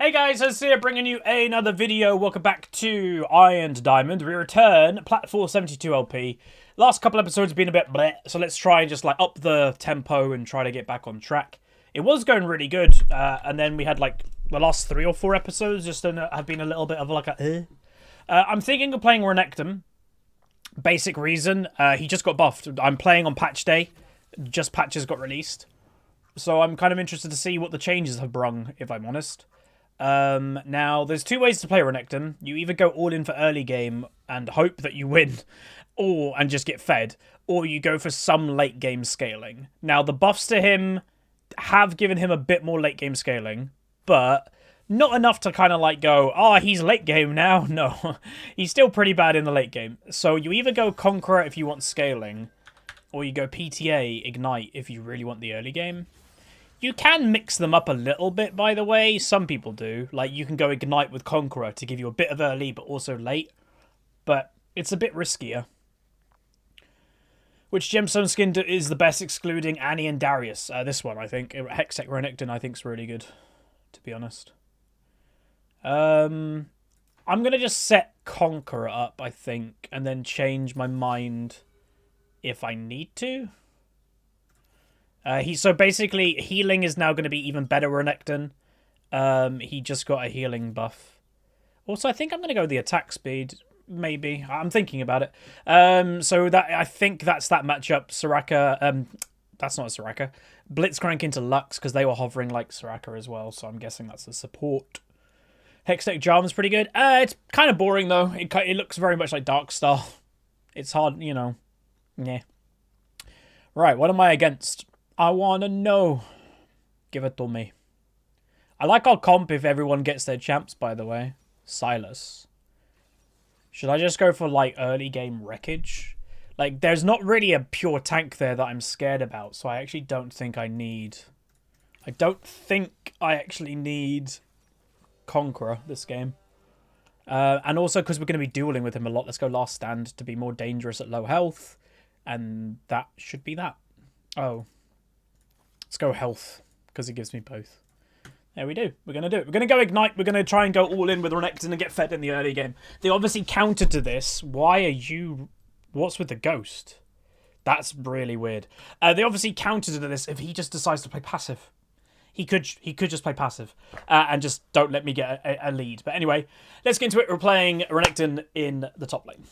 Hey guys, Huzzy here bringing you another video. Welcome back to Iron to Diamond. We return, Platform 72 LP. Last couple episodes have been a bit bleh, so let's try and just like up the tempo and try to get back on track. It was going really good, and then we had like the last 3 or 4 episodes just have been a little bit of like a I'm thinking of playing Renekton. Basic reason, he just got buffed. I'm playing on patch day. Just patches got released. So I'm kind of interested to see what the changes have brung, if I'm honest. Now, there's 2 ways to play Renekton. You either go all in for early game and hope that you win, and just get fed, or you go for some late game scaling. Now, the buffs to him have given him a bit more late game scaling, but not enough to kind of like go, oh, he's late game now. No, he's still pretty bad in the late game. So you either go Conqueror if you want scaling, or you go PTA, Ignite, if you really want the early game. You can mix them up a little bit, by the way. Some people do. Like, you can go Ignite with Conqueror to give you a bit of early, but also late. But it's a bit riskier. Which gemstone skin is the best, excluding Annie and Darius? This one, I think. Hextech Renekton, I think, is really good, to be honest. I'm going to just set Conqueror up, I think, and then change my mind if I need to. So basically, healing is now going to be even better Renekton. He just got a healing buff. Also, I think I'm going to go the attack speed. Maybe. I'm thinking about it. So that I think that's that matchup. Soraka. That's not a Soraka. Blitzcrank into Lux, because they were hovering like Soraka as well. So I'm guessing that's a support. Hextech Jarvan's pretty good. It's kind of boring, though. It looks very much like Darkstar. It's hard, you know. Yeah. Right, what am I against? I want to know. Give it to me. I like our comp if everyone gets their champs, by the way. Silas. Should I just go for, like, early game wreckage? Like, there's not really a pure tank there that I'm scared about, so I actually don't think I need... I don't think I actually need Conqueror this game. And also, because we're going to be dueling with him a lot, let's go Last Stand to be more dangerous at low health. And that should be that. Oh. Let's go health, because it gives me both. There we do. We're going to do it. We're going to go Ignite. We're going to try and go all in with Renekton and get fed in the early game. They obviously countered to this. Why are you... What's with the ghost? That's really weird. They obviously countered to this if he just decides to play passive. He could just play passive and just don't let me get a lead. But anyway, let's get into it. We're playing Renekton in the top lane.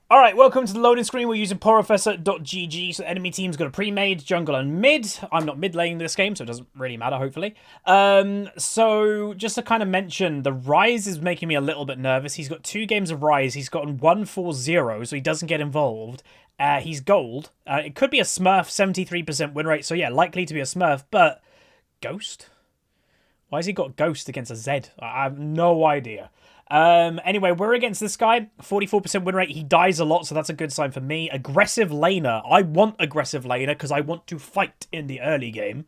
Alright, welcome to the loading screen. We're using Professor.gg, so the enemy team's got a pre-made, jungle and mid. I'm not mid lane this game, so it doesn't really matter, hopefully. So, just to kind of mention, the Rise is making me a little bit nervous. He's got 2 games of Rise. He's gotten 1-4-0, so he doesn't get involved. He's gold. It could be a Smurf, 73% win rate, so yeah, likely to be a Smurf, but... Ghost? Why has he got Ghost against a Zed? I have no idea. Anyway, we're against this guy. 44% win rate. He dies a lot, so that's a good sign for me. Aggressive laner. I want aggressive laner because I want to fight in the early game.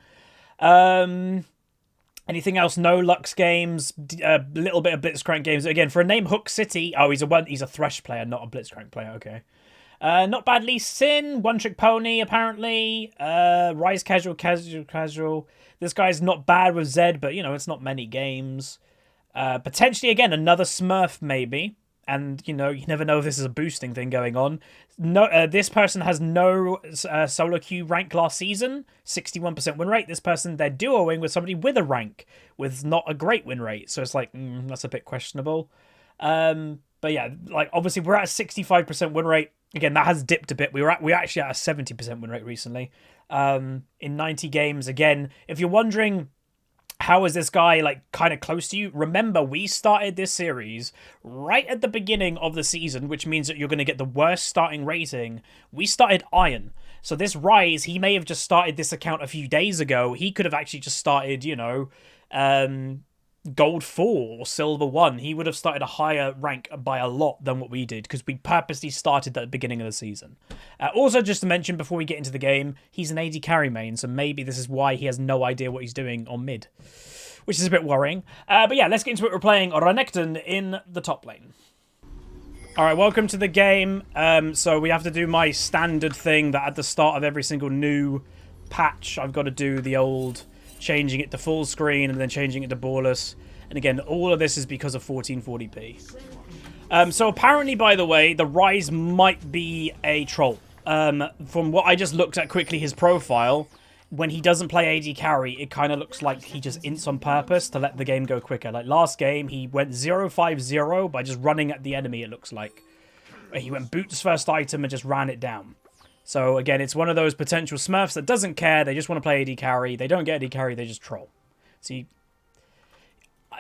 Anything else? No Lux games. A little bit of Blitzcrank games. Again, for a name Hook City. Oh, he's a Thresh player, not a Blitzcrank player. Okay. Not bad. Lee Sin. One Trick Pony, apparently. Rise casual. This guy's not bad with Zed, but, you know, it's not many games. Potentially, again, another Smurf, maybe. And, you know, you never know if this is a boosting thing going on. No, this person has no solo queue rank last season. 61% win rate. This person, they're duoing with somebody with a rank with not a great win rate. So it's like, that's a bit questionable. But yeah, like, obviously, we're at a 65% win rate. Again, that has dipped a bit. We're actually at a 70% win rate recently. In 90 games. Again, if you're wondering... How is this guy, like, kind of close to you? Remember, we started this series right at the beginning of the season, which means that you're going to get the worst starting rating. We started Iron. So this Rise, he may have just started this account a few days ago. He could have actually just started, you know, Gold 4 or Silver 1. He would have started a higher rank by a lot than what we did, because we purposely started at the beginning of the season. Also, just to mention, before we get into the game, he's an AD carry main, so maybe this is why he has no idea what he's doing on mid, which is a bit worrying. But yeah, let's get into it. We're playing Renekton in the top lane. Alright, welcome to the game. So we have to do my standard thing that at the start of every single new patch, I've got to do the old changing it to full screen and then changing it to borderless. And again, all of this is because of 1440p. So apparently, by the way, the Ryze might be a troll. From what I just looked at quickly, his profile, when he doesn't play AD carry, it kind of looks like he just ints on purpose to let the game go quicker. Like last game, he went 0-5-0 by just running at the enemy, it looks like. He went boots first item and just ran it down. So again, it's one of those potential smurfs that doesn't care. They just want to play AD carry. They don't get AD carry, they just troll. See,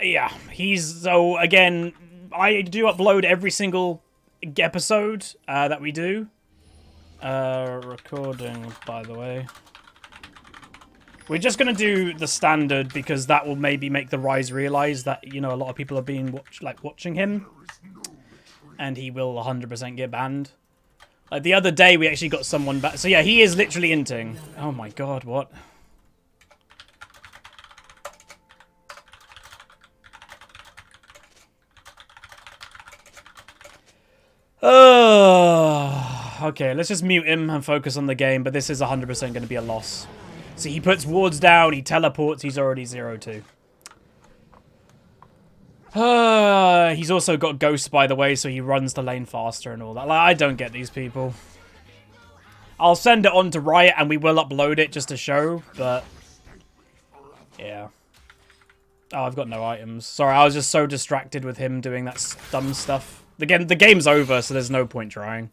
yeah, so again, I do upload every single episode that we do. Recording, by the way. We're just going to do the standard because that will maybe make the Ryze realize that, you know, a lot of people are being watching him. And he will 100% get banned. Like the other day, we actually got someone back. So yeah, he is literally inting. Oh my god, what? Okay, let's just mute him and focus on the game, but this is 100% going to be a loss. See, he puts wards down, he teleports, he's already 0-2. He's also got Ghost, by the way, so he runs the lane faster and all that. Like, I don't get these people. I'll send it on to Riot and we will upload it just to show, but... yeah. Oh, I've got no items. Sorry, I was just so distracted with him doing that dumb stuff. Again, the game's over, so there's no point trying.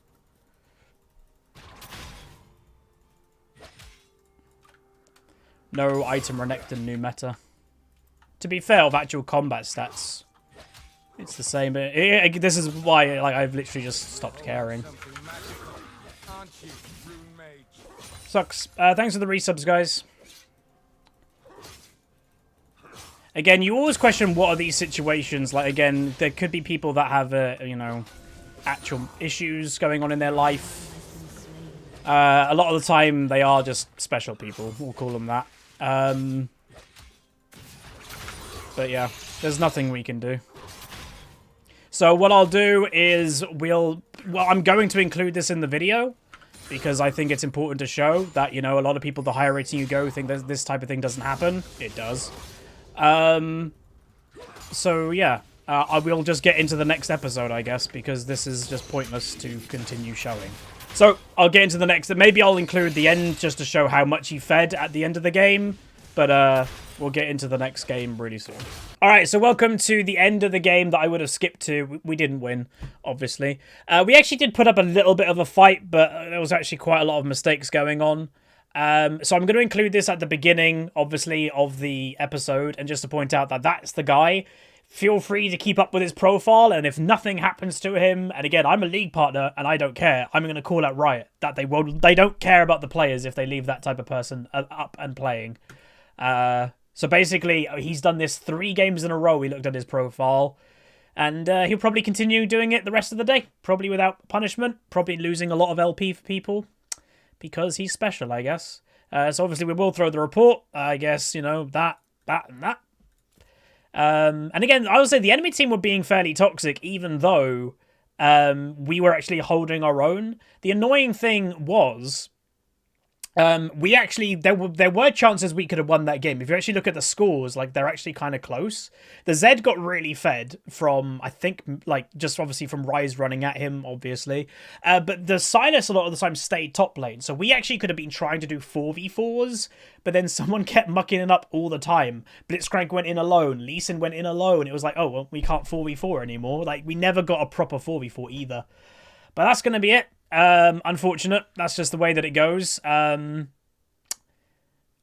No item Renekton new meta. To be fair, of actual combat stats, it's the same. This is why, like, I've literally just stopped caring. Sucks. Thanks for the resubs, guys. Again, you always question what are these situations. Like, again, there could be people that have, you know, actual issues going on in their life. A lot of the time, they are just special people. We'll call them that. But yeah, there's nothing we can do. So what I'll do is I'm going to include this in the video because I think it's important to show that, you know, a lot of people, the higher rating you go, think that this type of thing doesn't happen. It does. So yeah, I will just get into the next episode, I guess, because this is just pointless to continue showing. So I'll get into the next. Maybe I'll include the end just to show how much he fed at the end of the game. But we'll get into the next game really soon. All right, so welcome to the end of the game that I would have skipped to. We didn't win, obviously. We actually did put up a little bit of a fight, but there was actually quite a lot of mistakes going on. So I'm going to include this at the beginning, obviously, of the episode. And just to point out that that's the guy. Feel free to keep up with his profile, and if nothing happens to him, and again, I'm a league partner, and I don't care, I'm going to call out Riot, that they don't care about the players if they leave that type of person up and playing. So basically, he's done this 3 games in a row, we looked at his profile, and he'll probably continue doing it the rest of the day, probably without punishment, probably losing a lot of LP for people, because he's special, I guess. So obviously, we will throw the report, I guess, you know, that, and that. And again, I would say the enemy team were being fairly toxic, even though we were actually holding our own. The annoying thing was, we actually, there were chances we could have won that game. If you actually look at the scores, like, they're actually kind of close. The Zed got really fed from, I think, like, just obviously from Ryze running at him, obviously. But the Silas a lot of the time stayed top lane. So we actually could have been trying to do 4v4s, but then someone kept mucking it up all the time. Blitzcrank went in alone. Lee Sin went in alone. It was like, oh, well, we can't 4v4 anymore. Like, we never got a proper 4v4 either. But that's going to be it. Unfortunate. That's just the way that it goes. And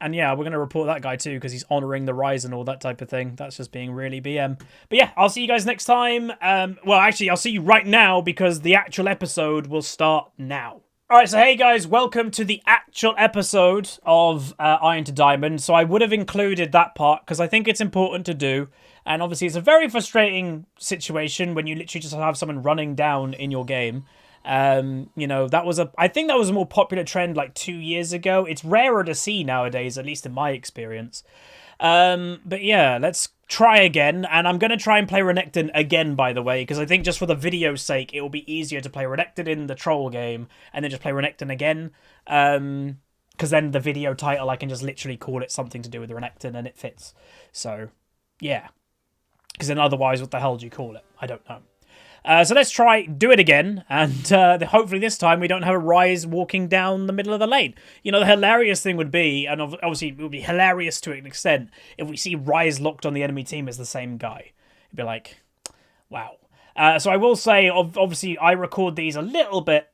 yeah, we're going to report that guy too, because he's honoring the Ryze and all that type of thing. That's just being really BM. But yeah, I'll see you guys next time. Well, actually, I'll see you right now, because the actual episode will start now. Alright, so hey guys, welcome to the actual episode of Iron to Diamond. So I would have included that part, because I think it's important to do. And obviously, it's a very frustrating situation when you literally just have someone running down in your game. You know, I think that was a more popular trend like 2 years ago. It's rarer to see nowadays, at least in my experience. But yeah, let's try again. And I'm going to try and play Renekton again, by the way, because I think just for the video's sake, it will be easier to play Renekton in the troll game and then just play Renekton again. Because then the video title, I can just literally call it something to do with Renekton and it fits. So, yeah. Because then otherwise, what the hell do you call it? I don't know. So let's do it again, and hopefully this time we don't have a Ryze walking down the middle of the lane. You know, the hilarious thing would be, and obviously it would be hilarious to an extent, if we see Ryze locked on the enemy team as the same guy. It'd be like, wow. So I will say, obviously, I record these a little bit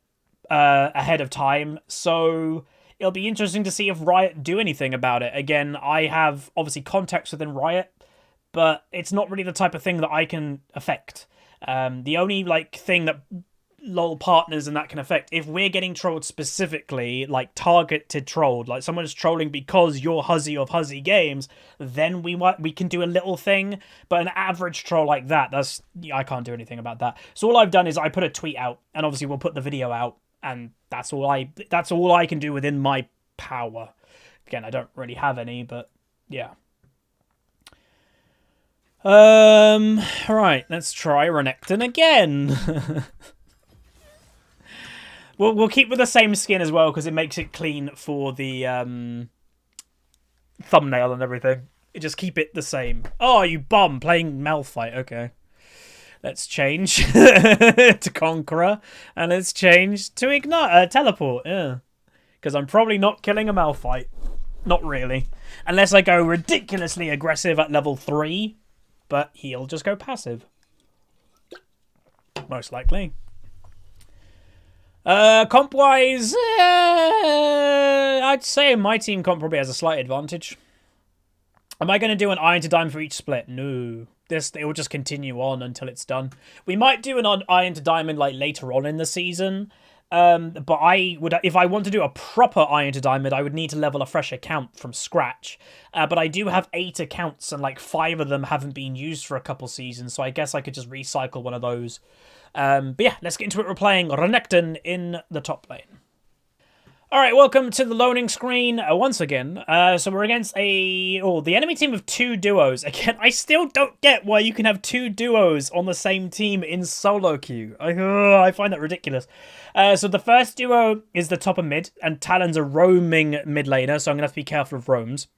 ahead of time, so it'll be interesting to see if Riot do anything about it. Again, I have, obviously, contacts within Riot, but it's not really the type of thing that I can affect. The only thing that LoL partners and that can affect, if we're getting trolled specifically, like targeted trolled, like someone is trolling because you're Huzzy of HuzzyGames, then we can do a little thing. But an average troll like that, I can't do anything about that. So all I've done is I put a tweet out, and obviously we'll put the video out, and that's all I can do within my power. Again, I don't really have any, but yeah. Right, let's try Renekton again. We'll keep with the same skin as well, because it makes it clean for the thumbnail and everything. Just keep it the same. Oh, you bum, playing Malphite, okay. Let's change to Conqueror, and let's change to Ignite, Teleport, yeah. Because I'm probably not killing a Malphite. Not really. Unless I go ridiculously aggressive at level 3. But he'll just go passive. Most likely. Comp-wise, I'd say my team comp probably has a slight advantage. Am I going to do an Iron to Diamond for each split? No. It will just continue on until it's done. We might do an Iron to Diamond later on in the season. But if I want to do a proper Iron to Diamond, I would need to level a fresh account from scratch. But I do have 8 accounts, and 5 of them haven't been used for a couple seasons, so I guess I could just recycle one of those. But yeah, let's get into it. We're playing Renekton in the top lane. Alright, welcome to the loading screen once again. So we're against the enemy team of 2 duos. Again, I still don't get why you can have 2 duos on the same team in solo queue. I find that ridiculous. So the first duo is the top of mid, and Talon's a roaming mid laner, so I'm going to have to be careful of roams.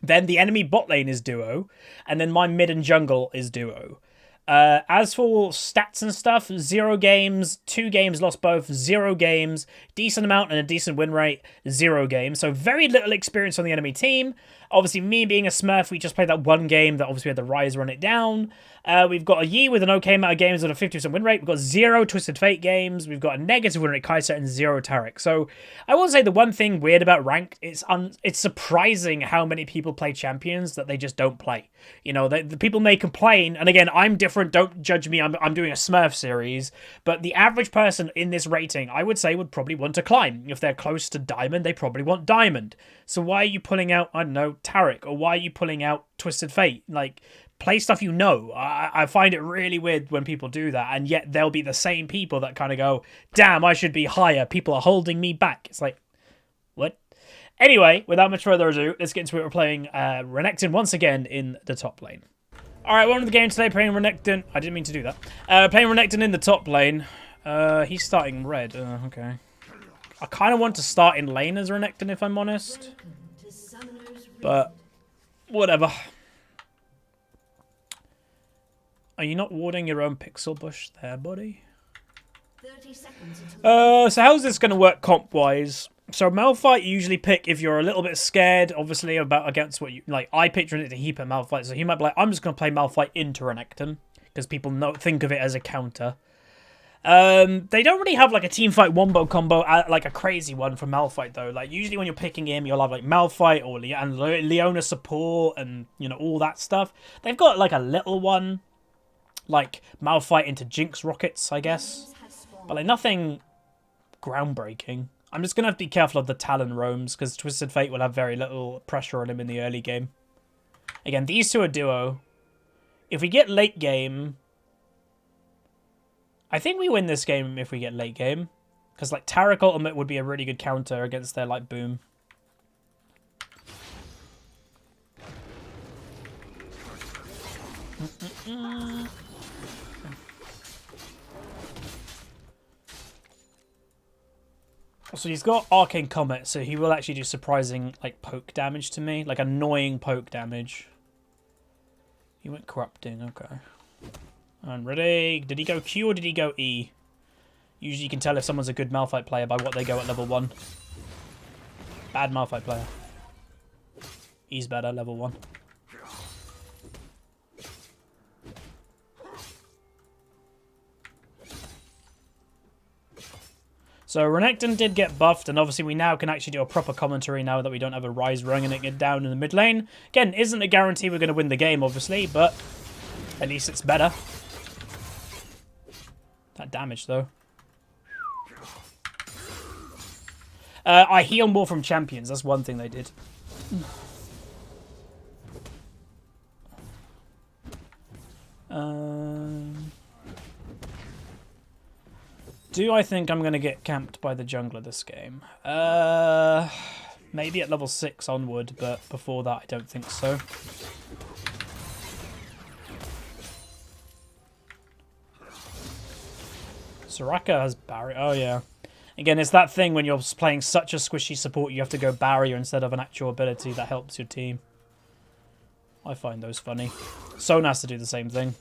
Then the enemy bot lane is duo, and then my mid and jungle is duo. As for stats and stuff, 0 games, 2 games lost both, 0 games, decent amount and a decent win rate, 0 games. So very little experience on the enemy team. Obviously, me being a Smurf, we just played that one game that obviously had the Ryze run it down. We've got a Yi with an okay amount of games with a 50% win rate. We've got 0 Twisted Fate games. We've got a negative win rate Kai'Sa and 0 Taric. So I will say the one thing weird about ranked, it's surprising how many people play champions that they just don't play. You know, the people may complain, and again, I'm different. Don't judge me. I'm doing a Smurf series, but the average person in this rating, I would say, would probably want to climb. If they're close to Diamond, they probably want Diamond. So why are you pulling out, I don't know, Taric, or why are you pulling out Twisted Fate? Play stuff you know. I find it really weird when people do that, and yet they'll be the same people that kind of go, damn, I should be higher. People are holding me back. It's like, what? Anyway, without much further ado, let's get into it. We're playing Renekton once again in the top lane. Alright, we're on the game today playing Renekton. I didn't mean to do that. Playing Renekton in the top lane. He's starting red. Okay. I kind of want to start in lane as Renekton, if I'm honest. But, whatever. Are you not warding your own pixel bush there, buddy? 30 seconds. So how's this going to work comp-wise? So Malphite you usually pick if you're a little bit scared, obviously, against what you... I picked Renekton, he picked Malphite, so he might be like, I'm just going to play Malphite into Renekton, because people think of it as a counter. They don't really have, a teamfight wombo combo, a crazy one for Malphite, though. Usually when you're picking him, you'll have, Malphite or Leona support and, all that stuff. They've got, a little one, Malphite into Jinx rockets, I guess. But, nothing groundbreaking. I'm just going to have to be careful of the Talon roams, because Twisted Fate will have very little pressure on him in the early game. Again, these two are duo. If we get late game... I think we win this game if we get late game. Because, Taric ultimate would be a really good counter against their, boom. So he's got Arcane Comet, so he will actually do surprising, poke damage to me. Annoying poke damage. He went corrupting, okay. And ready. Did he go Q or did he go E? Usually you can tell if someone's a good Malphite player by what they go at level 1. Bad Malphite player. He's better, level 1. So Renekton did get buffed, and obviously we now can actually do a proper commentary now that we don't have a Rise running it down in the mid lane. Again, isn't a guarantee we're going to win the game, obviously, but at least it's better. That damage, though. I heal more from champions. That's one thing they did. Do I think I'm going to get camped by the jungler this game? Maybe at level 6 onward, but before that I don't think so. Soraka has barrier. Oh, yeah. Again, it's that thing when you're playing such a squishy support, you have to go barrier instead of an actual ability that helps your team. I find those funny. Sona has to do the same thing.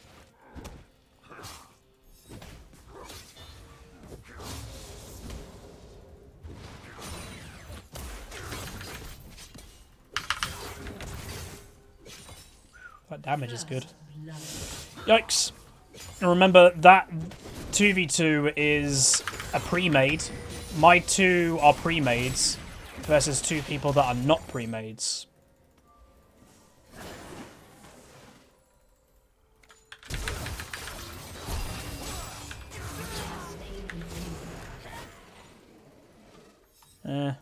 That damage is good. Yikes. And remember, that 2v2 is a pre-made. My 2 are pre-mades versus 2 people that are not pre-mades. Well,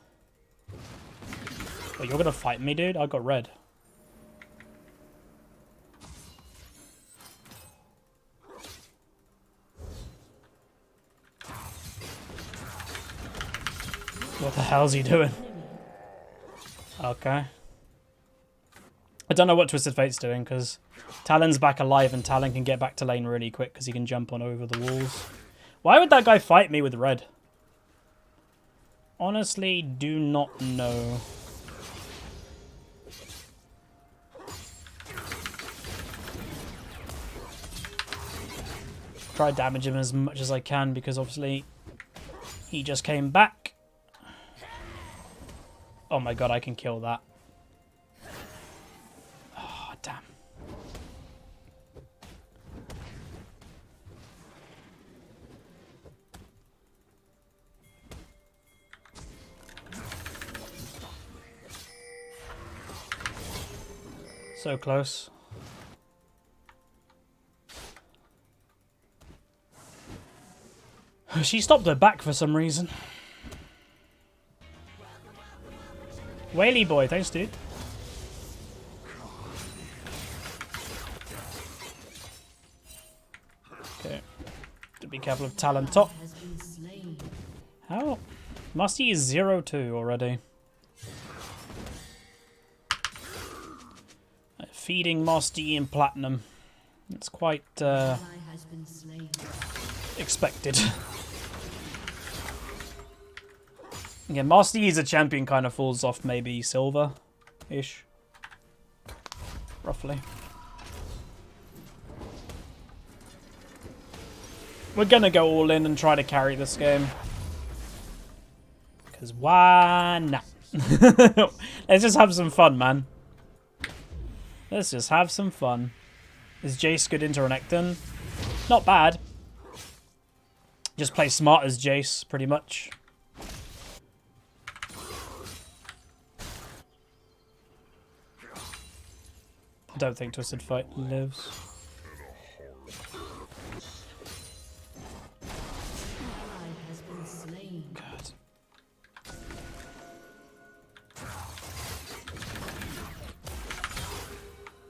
you're gonna fight me, dude? I got red. What the hell's he doing? Okay. I don't know what Twisted Fate's doing, because Talon's back alive and Talon can get back to lane really quick because he can jump on over the walls. Why would that guy fight me with red? Honestly, do not know. Try to damage him as much as I can because obviously he just came back. Oh my god, I can kill that. Oh, damn. So close. She stopped her back for some reason. Whaley boy, thanks dude. Okay. To be careful of Talon top. How? Musty is 0-2 already. Feeding Musty in platinum. It's quite expected. Yeah, Master Yi's a champion kind of falls off maybe silver-ish. Roughly. We're gonna go all in and try to carry this game. Because why not? Let's just have some fun, man. Let's just have some fun. Is Jace good into Renekton? Not bad. Just play smart as Jace, pretty much. I don't think Twisted Fight lives. God.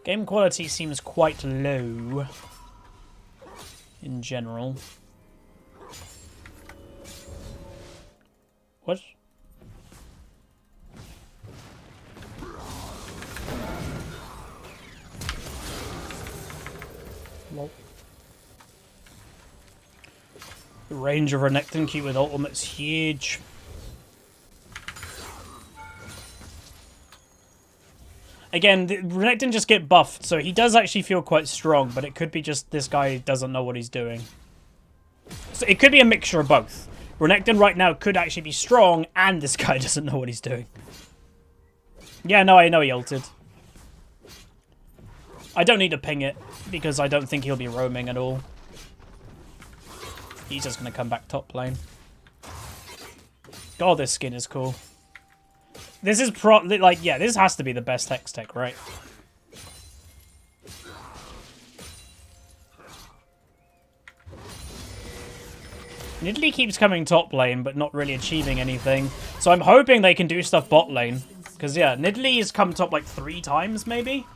Game quality seems quite low in general. What? Lol. The range of Renekton Q with ultimate's huge. Again, Renekton just get buffed, so he does actually feel quite strong, but it could be just this guy doesn't know what he's doing. So it could be a mixture of both. Renekton right now could actually be strong, and this guy doesn't know what he's doing. Yeah, no, I know he ulted. I don't need to ping it, because I don't think he'll be roaming at all. He's just going to come back top lane. God, this skin is cool. This is yeah, this has to be the best Hex tech, right? Nidalee keeps coming top lane, but not really achieving anything. So I'm hoping they can do stuff bot lane. Because, yeah, Nidalee has come top like 3 times, maybe?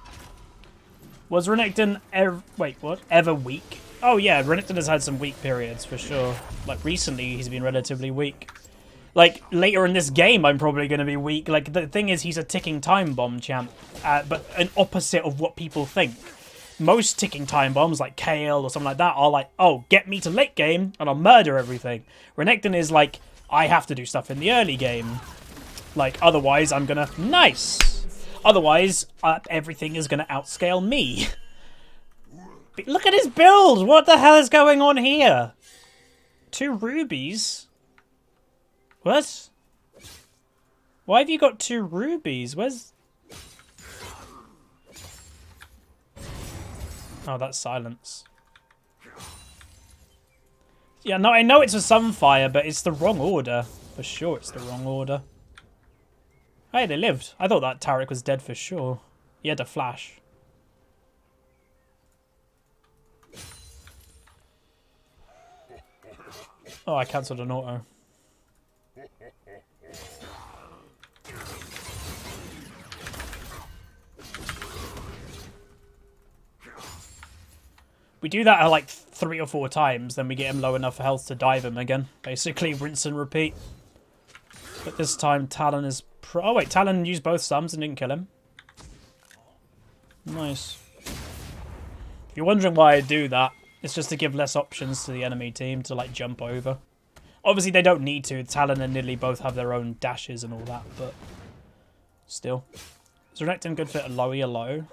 Was Renekton ever weak? Oh, yeah, Renekton has had some weak periods, for sure. Like, recently, he's been relatively weak. Like, later in this game, I'm probably going to be weak. Like, the thing is, he's a ticking time bomb champ. But an opposite of what people think. Most ticking time bombs, like Kale or something like that, are like, oh, get me to late game, and I'll murder everything. Renekton is like, I have to do stuff in the early game. Like, otherwise, I'm going to... Nice! Otherwise, everything is going to outscale me. But look at his build! What the hell is going on here? 2 rubies? What? Why have you got 2 rubies? Where's... Oh, that's silence. Yeah, no, I know it's a Sunfire, but it's the wrong order. For sure it's the wrong order. Hey, they lived. I thought that Taric was dead for sure. He had a flash. Oh, I cancelled an auto. We do that like 3 or 4 times, then we get him low enough health to dive him again. Basically, rinse and repeat. But this time, Talon is... Oh wait, Talon used both sums and didn't kill him. Nice. If you're wondering why I do that, it's just to give less options to the enemy team to like jump over. Obviously, they don't need to. Talon and Nidalee both have their own dashes and all that, but still. Is Renekton good for a low?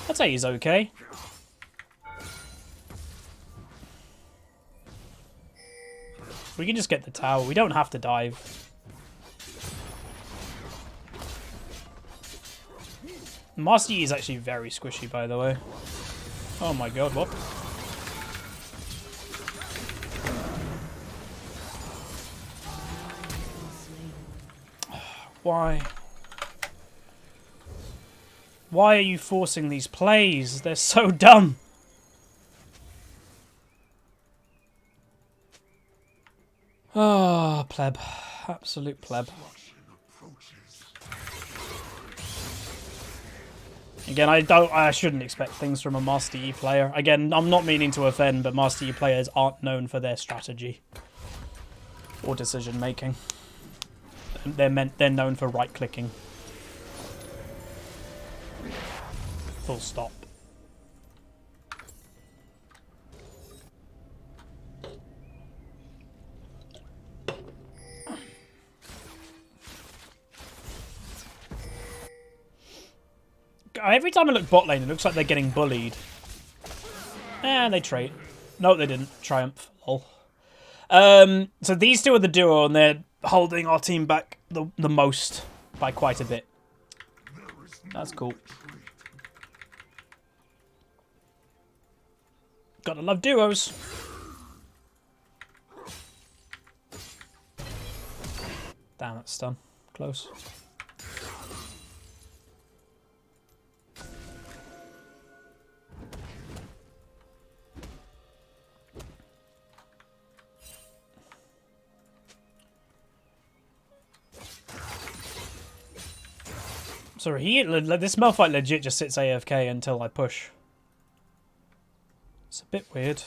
I'd say he's okay. We can just get the tower. We don't have to dive. Master Yi is actually very squishy, by the way. Oh my god, what? Why? Why are you forcing these plays? They're so dumb. Ah, pleb. Absolute pleb. Again, I shouldn't expect things from a Master Yi player. Again, I'm not meaning to offend, but Master Yi players aren't known for their strategy or decision making. They're known for right clicking. Full stop. Every time I look bot lane, it looks like they're getting bullied. And they trade. No, they didn't. Triumph. Lol. So these two are the duo, and they're holding our team back the most by quite a bit. That's cool. Gotta love duos. Damn, that's stun. Close. Sorry, this Malphite legit just sits AFK until I push. It's a bit weird.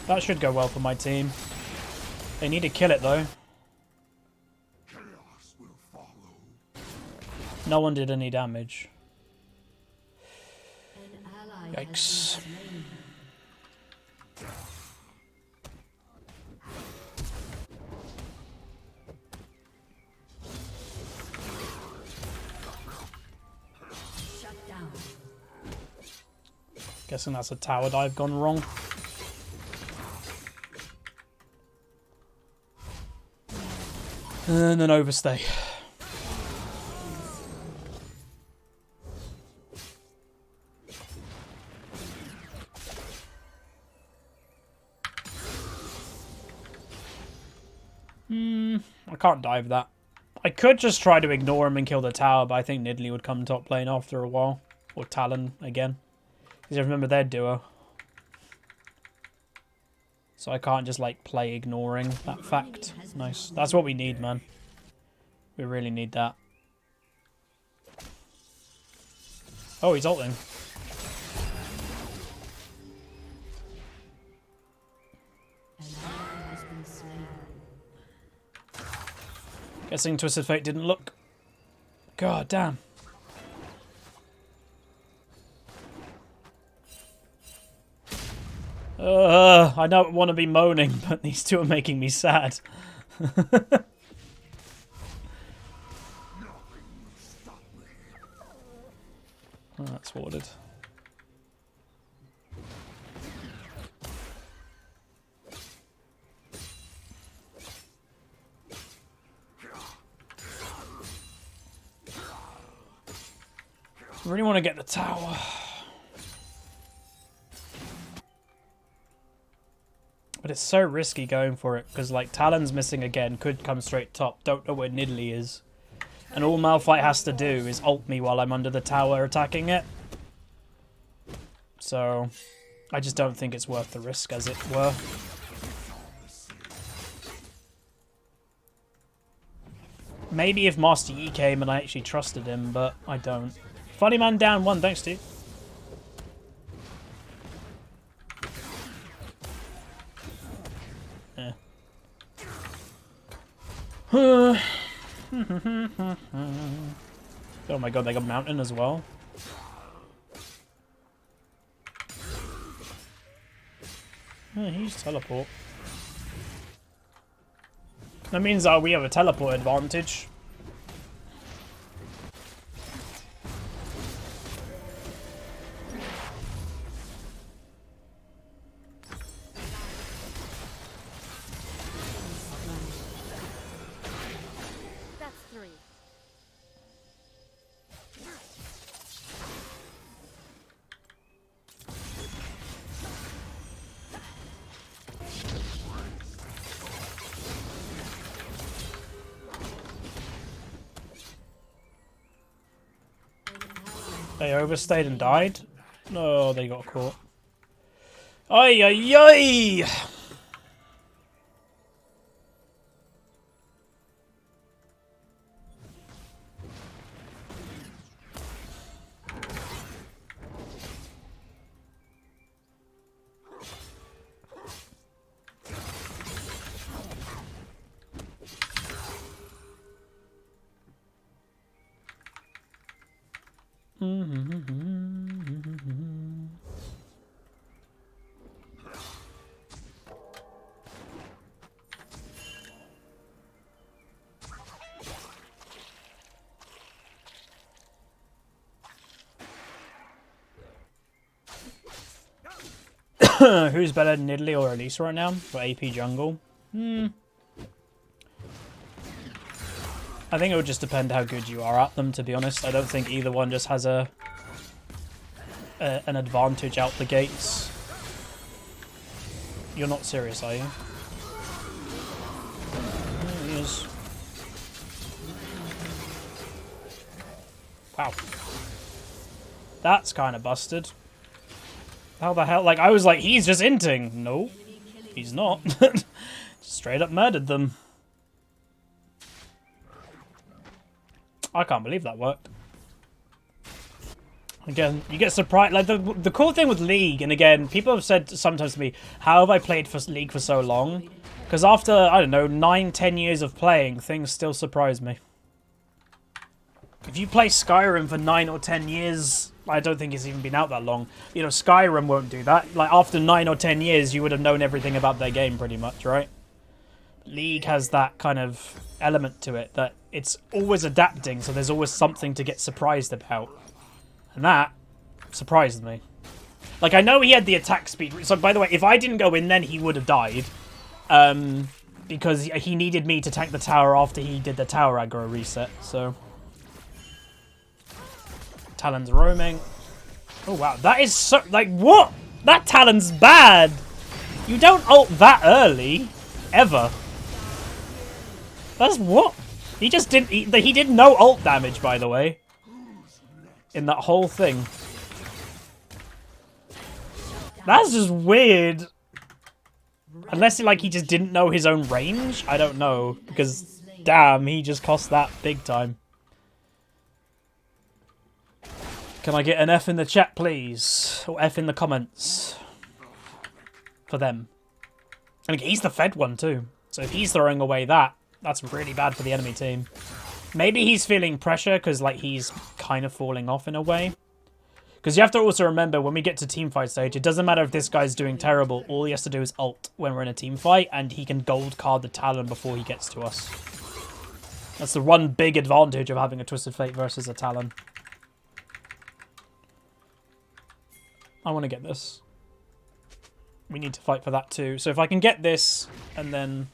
That should go well for my team. They need to kill it though. No one did any damage. Yikes. Guessing that's a tower dive gone wrong. And an overstay. I can't dive that. I could just try to ignore him and kill the tower, but I think Nidalee would come top lane after a while. Or Talon again. Because I remember their duo. So I can't just, like, play ignoring that fact. Nice. That's what we need, man. We really need that. Oh, he's ulting. Guessing Twisted Fate didn't look. God damn. I don't want to be moaning, but these two are making me sad. Oh, that's warded. I really want to get the tower. But it's so risky going for it, because like Talon's missing again, could come straight top, don't know where Nidalee is. And all Malphite has to do is ult me while I'm under the tower attacking it. So I just don't think it's worth the risk, as it were. Maybe if Master Yi came and I actually trusted him, but I don't. Funny man down 1, thanks Steve. Oh my god, they got mountain as well. Oh, he's teleport. That means we have a teleport advantage. They overstayed and died? No, they got caught. Ay, ay, ay! Who's better, Nidalee or Elise right now for AP jungle? I think it would just depend how good you are at them, to be honest. I don't think either one just has an advantage out the gates. You're not serious, are you? There he is. Wow. That's kind of busted. How the hell? Like, I was like, he's just inting. No, he's not. Straight up murdered them. I can't believe that worked. Again, you get surprised. Like, the cool thing with League, and again, people have said sometimes to me, how have I played for League for so long? Because after, I don't know, 9-10 years of playing, things still surprise me. If you play Skyrim for 9 or 10 years, I don't think it's even been out that long. You know, Skyrim won't do that. Like, after 9 or 10 years, you would have known everything about their game pretty much, right? League has that kind of element to it, that it's always adapting, so there's always something to get surprised about. And that surprised me. Like, I know he had the attack speed. So, by the way, if I didn't go in then, he would have died. Because he needed me to tank the tower after he did the tower aggro reset, so... Talon's roaming. Oh, wow. That is so... Like, what? That Talon's bad! You don't ult that early. Ever. That's what? He just didn't... He did no ult damage, by the way. In that whole thing. That's just weird. Unless, like, he just didn't know his own range? I don't know. Because, damn, he just cost that big time. Can I get an F in the chat, please? Or F in the comments? For them. And he's the fed one, too. So if he's throwing away that, that's really bad for the enemy team. Maybe he's feeling pressure because, like, he's kind of falling off in a way. Because you have to also remember, when we get to teamfight stage, it doesn't matter if this guy's doing terrible. All he has to do is ult when we're in a team fight, and he can gold card the Talon before he gets to us. That's the one big advantage of having a Twisted Fate versus a Talon. I want to get this. We need to fight for that too. So if I can get this, and then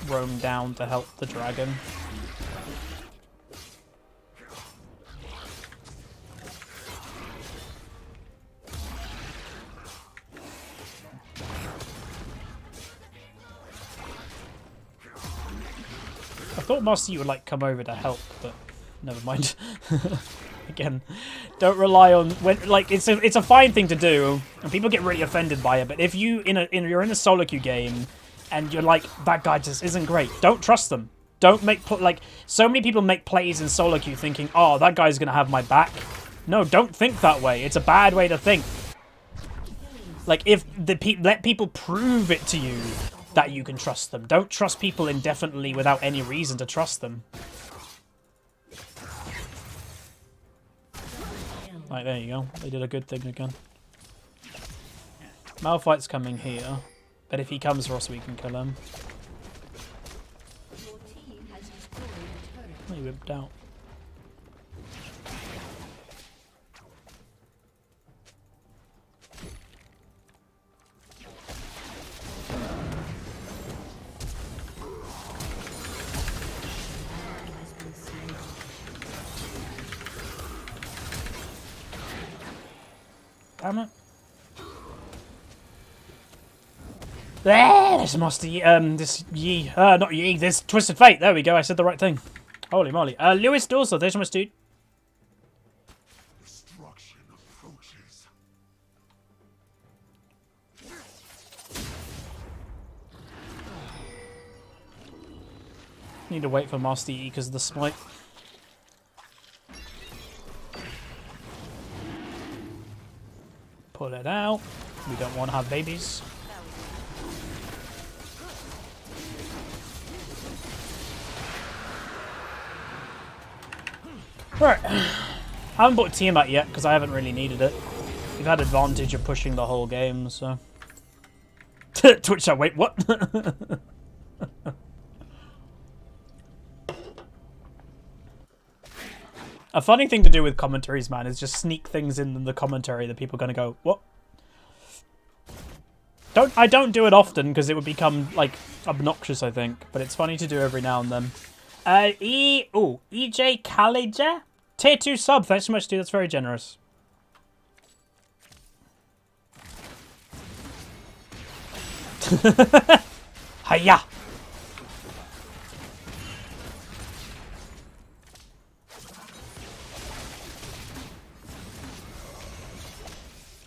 roam down to help the dragon... I thought Master Yi would like come over to help, but never mind. Again, don't rely on when like it's a fine thing to do, and people get really offended by it. But if you you're in a solo queue game, and you're like that guy just isn't great, don't trust them. Don't make like so many people make plays in solo queue thinking, oh, that guy's gonna have my back. No, don't think that way. It's a bad way to think. Like if let people prove it to you that you can trust them. Don't trust people indefinitely without any reason to trust them. Right, there you go. They did a good thing again. Malphite's coming here, but if he comes for us, we can kill him. He whipped out. Damn it. There, this Master Yi, this Yi, not Yi, this Twisted Fate. There we go, I said the right thing. Holy moly. Lewis Dorso, there's so much, dude. Destruction approaches. Need to wait for Master Yi because of the smite. Pull it out. We don't want to have babies. Right. I haven't bought Tiamat yet because I haven't really needed it. We've had advantage of pushing the whole game, so... Twitch chat, wait, what? A funny thing to do with commentaries, man, is just sneak things in the commentary that people are going to go, what? I don't do it often because it would become, like, obnoxious, I think. But it's funny to do every now and then. EJ Kaleja? Tier 2 sub. Thanks so much, dude. That's very generous. Hiya!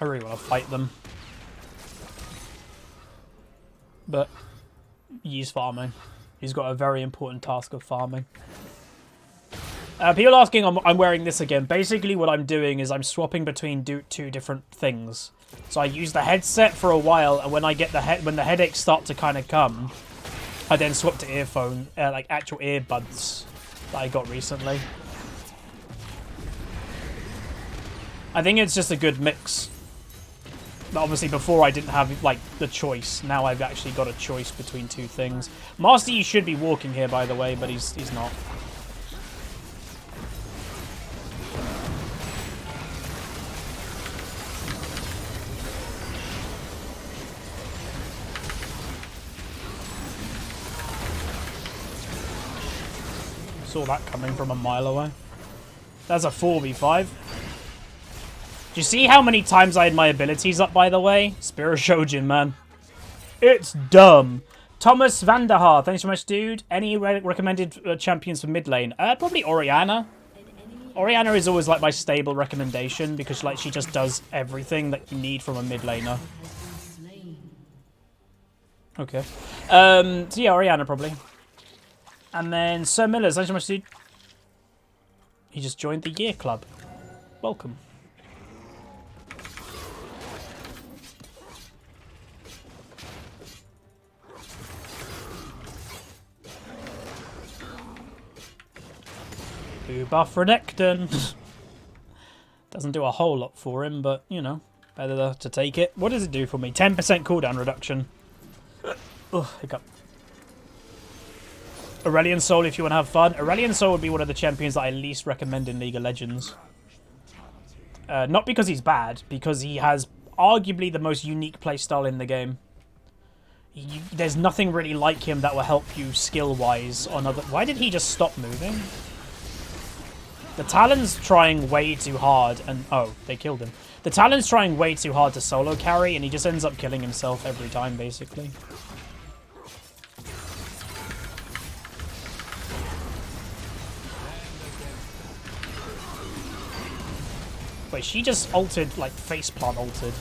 I really want to fight them. But he's farming. He's got a very important task of farming. People asking, I'm wearing this again. Basically what I'm doing is I'm swapping between two different things. So I use the headset for a while, and when I get when the headaches start to kind of come, I then swap to earphone, like actual earbuds that I got recently. I think it's just a good mix. But obviously before I didn't have like the choice. Now I've actually got a choice between two things. Master Yi should be walking here, by the way, but he's not. Saw that coming from a mile away. That's a 4v5. Do you see how many times I had my abilities up, by the way? Spirit Shojin, man. It's dumb. Thomas Vanderhaar, thanks so much, dude. Any recommended champions for mid lane? Probably Orianna. Orianna is always like my stable recommendation because like she just does everything that you need from a mid laner. Okay. So yeah, Orianna probably. And then Sir Millers, thanks so much, dude. He just joined the year club. Welcome. Who buff Renekton? Doesn't do a whole lot for him, but, you know, better to take it. What does it do for me? 10% cooldown reduction. Ugh, hiccup. Aurelion Soul if you want to have fun. Aurelion Soul would be one of the champions that I least recommend in League of Legends. Not because he's bad, because he has arguably the most unique playstyle in the game. There's nothing really like him that will help you skill-wise on other... Why did he just stop moving? The Talon's trying way too hard, and... Oh, they killed him. The Talon's trying way too hard to solo carry, and he just ends up killing himself every time, basically. Wait, she just ulted, like, faceplant ulted.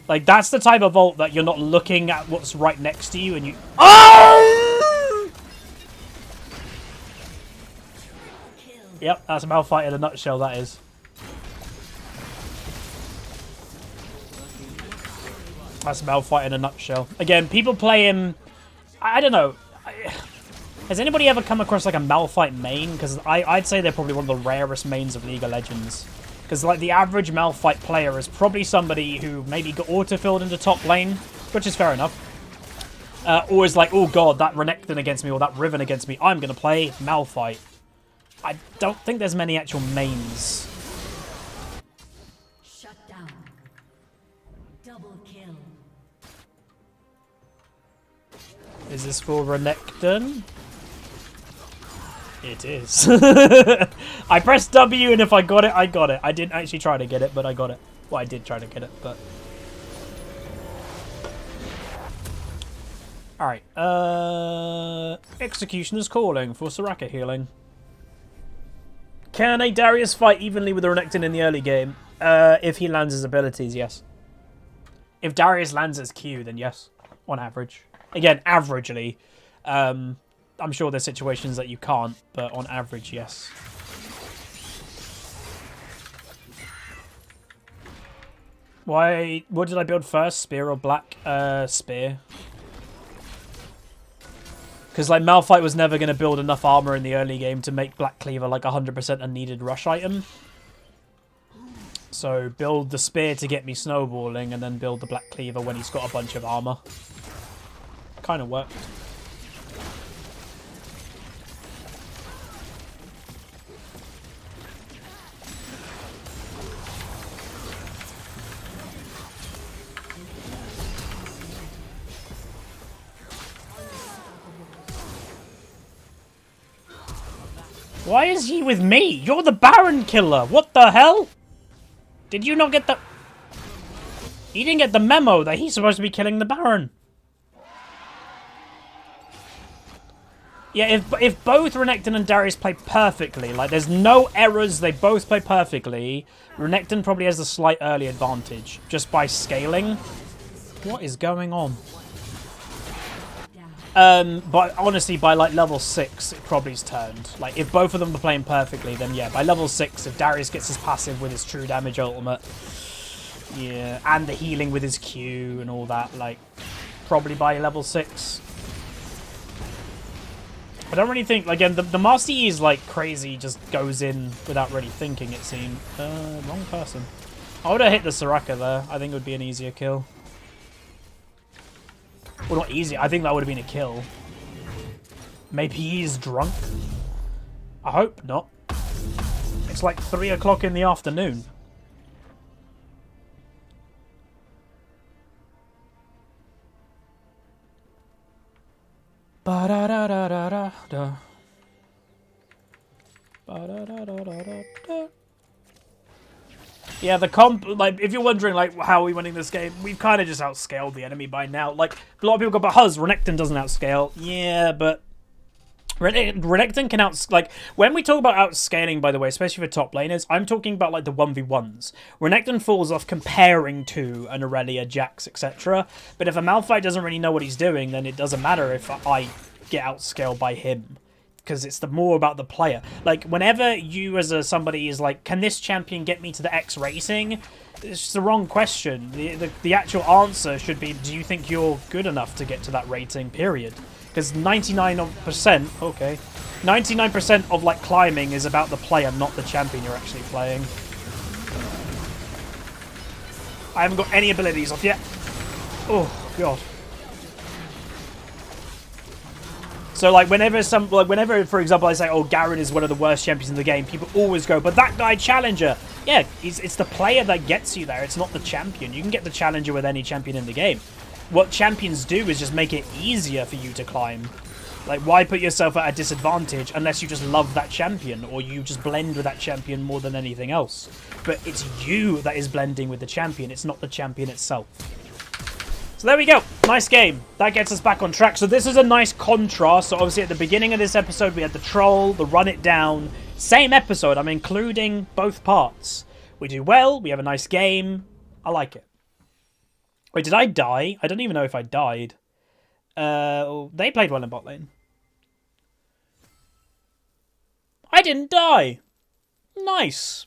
Like, that's the type of ult that you're not looking at what's right next to you, and you... Oh! Yep, that's a Malphite in a nutshell, that is. That's Malphite in a nutshell. Again, people play him... I don't know. Has anybody ever come across, like, a Malphite main? Because I'd say they're probably one of the rarest mains of League of Legends. Because, like, the average Malphite player is probably somebody who maybe got auto-filled into top lane, which is fair enough. Or is like, oh god, that Renekton against me, or that Riven against me, I'm going to play Malphite. I don't think there's many actual mains. Shut down. Double kill. Is this for Renekton? It is. I pressed W, and if I got it, I got it. I didn't actually try to get it, but I got it. Well, I did try to get it, but... Alright, Executioner's calling for Soraka healing. Can a Darius fight evenly with a Renekton in the early game? If he lands his abilities, yes. If Darius lands his Q, then yes, on average. Again, averagely. I'm sure there's situations that you can't, but on average, yes. What did I build first? Spear or black? Spear. Because, like, Malphite was never going to build enough armor in the early game to make Black Cleaver, like, 100% a needed rush item. So, build the Spear to get me snowballing, and then build the Black Cleaver when he's got a bunch of armor. Kind of worked. Why is he with me? You're the Baron killer. What the hell? Did you not get the... He didn't get the memo that he's supposed to be killing the Baron. Yeah, if both Renekton and Darius play perfectly, like there's no errors, they both play perfectly, Renekton probably has a slight early advantage just by scaling. What is going on? But honestly, by like level 6, it probably's turned. Like, if both of them are playing perfectly, then yeah, by level 6, if Darius gets his passive with his true damage ultimate, yeah, and the healing with his Q and all that, like, probably by level 6. I don't really think, again, the Master E is like crazy, just goes in without really thinking, it seemed. Wrong person. I would have hit the Soraka there. I think it would be an easier kill. Well, not easy. I think that would have been a kill. Maybe he's drunk. I hope not. It's like 3 o'clock in the afternoon. Ba-da-da-da-da-da. Yeah, the comp, like, if you're wondering, like, how are we winning this game, we've kind of just outscaled the enemy by now. Like, a lot of people go, but Renekton doesn't outscale. Yeah, but Renekton can like, when we talk about outscaling, by the way, especially for top laners, I'm talking about, like, the 1v1s. Renekton falls off comparing to an Aurelia, Jax, etc. But if a Malphite doesn't really know what he's doing, then it doesn't matter if I get outscaled by him. Because it's more about the player. Like, whenever you as somebody is like, can this champion get me to the X rating? It's just the wrong question. The actual answer should be, do you think you're good enough to get to that rating, period? Because 99%, okay, 99% of, like, climbing is about the player, not the champion you're actually playing. I haven't got any abilities off yet. Oh, God. So, like, whenever, for example, I say, oh, Garen is one of the worst champions in the game, people always go, but that guy, Challenger. Yeah, it's the player that gets you there. It's not the champion. You can get the Challenger with any champion in the game. What champions do is just make it easier for you to climb. Like, why put yourself at a disadvantage unless you just love that champion or you just blend with that champion more than anything else? But it's you that is blending with the champion. It's not the champion itself. So there we go. Nice game. That gets us back on track. So this is a nice contrast. So obviously at the beginning of this episode, we had the troll, the run it down. Same episode. I'm including both parts. We do well. We have a nice game. I like it. Wait, did I die? I don't even know if I died. They played well in bot lane. I didn't die. Nice.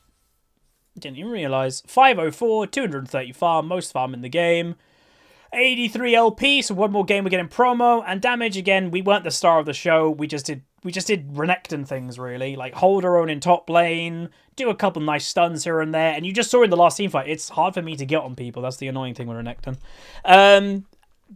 Didn't even realise. 504, 230 farm, most farm in the game. 83 LP, so one more game we're getting promo. And damage, again, we weren't the star of the show. We just did Renekton things, really. Like, hold our own in top lane, do a couple nice stuns here and there. And you just saw in the last teamfight, it's hard for me to get on people. That's the annoying thing with Renekton.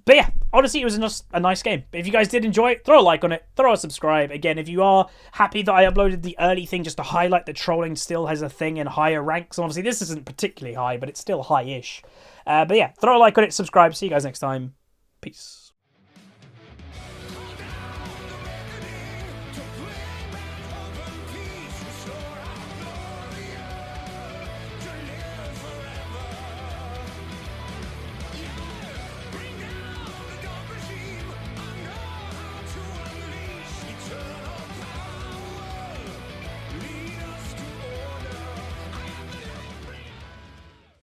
But yeah, honestly, it was a nice game. If you guys did enjoy it, throw a like on it, throw a subscribe. Again, if you are happy that I uploaded the early thing just to highlight that trolling still has a thing in higher ranks. Obviously, this isn't particularly high, but it's still high-ish. But yeah, throw a like on it, subscribe. See you guys next time. Peace.